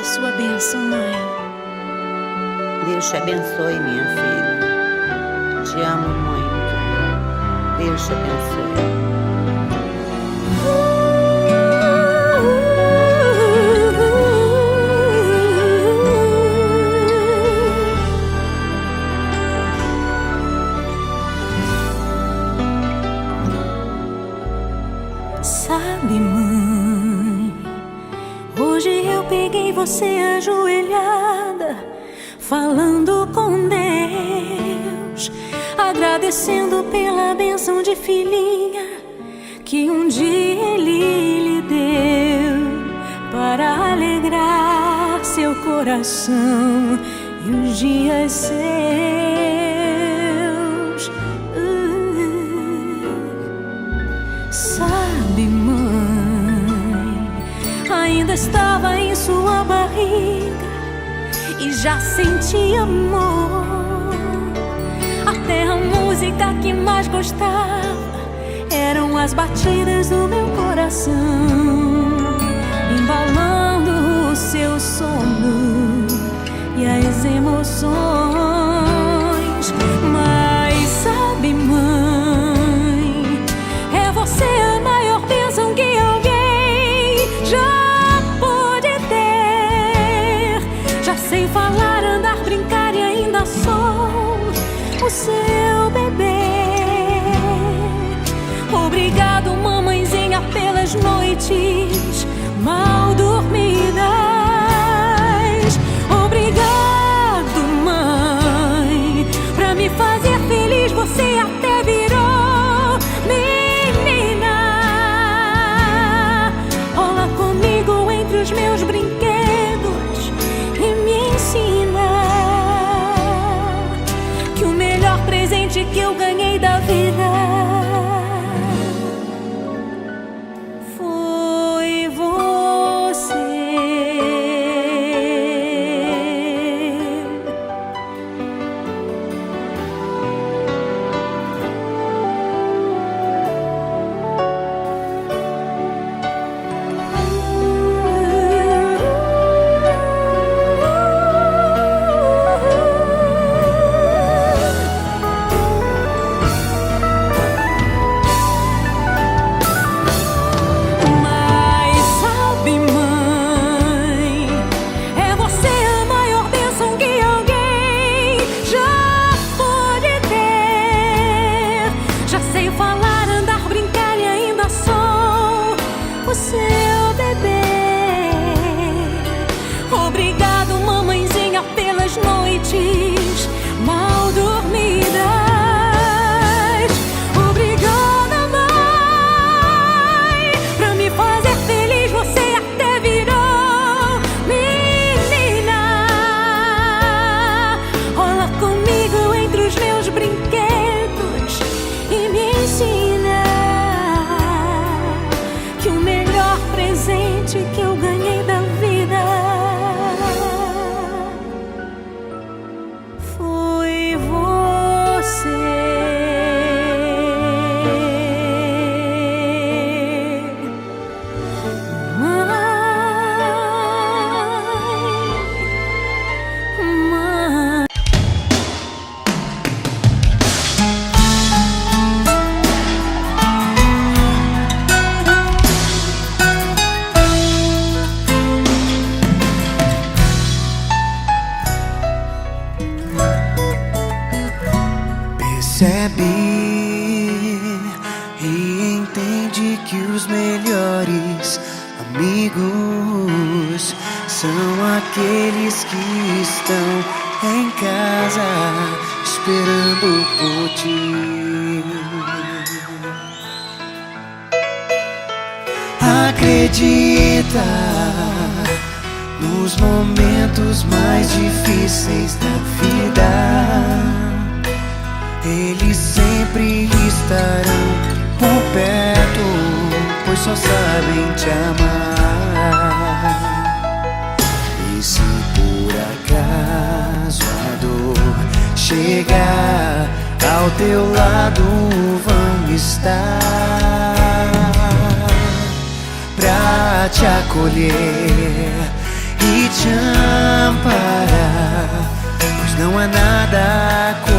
sua bênção, mãe. Deus te abençoe, minha filha. Te amo muito. Deus te abençoe. Sabe, mãe, hoje eu peguei você ajoelhada, falando com Deus, agradecendo pela bênção de filhinha que um dia Ele lhe deu, para alegrar seu coração e os dias seus. Sabe, mãe, ainda estava em sua barriga e já sentia amor. Até a música que mais gostava eram as batidas do meu coração, embalando o seu sono e as emoções. Mas sabe, mãe, é você a maior bênção que alguém já pôde ter. Já sei falar, andar, brincar e ainda sou o seu bebê. Obrigado, mamãezinha, pelas noites mal dormidas. Obrigado, mãe, pra me fazer feliz. Você até virou menina. Rola comigo entre os meus brinquedos e me ensina que o melhor presente que eu ganhei da vida foi você. O seu bebê. Obrigado, mamãezinha, pelas noites mal dormidas. Obrigada, mãe, pra me fazer feliz. Você até virou menina. Rola comigo entre os meus brinquedos e me ensina que o melhor presente que eu ganhei da vida foi você. Mãe, percebe e entende que os melhores amigos são aqueles que estão em casa esperando por ti. Acredita nos momentos mais difíceis da vida. Eles sempre estarão por perto, pois só sabem te amar. E se por acaso a dor chegar ao teu lado, vão estar pra te acolher e te amparar, pois não há nada como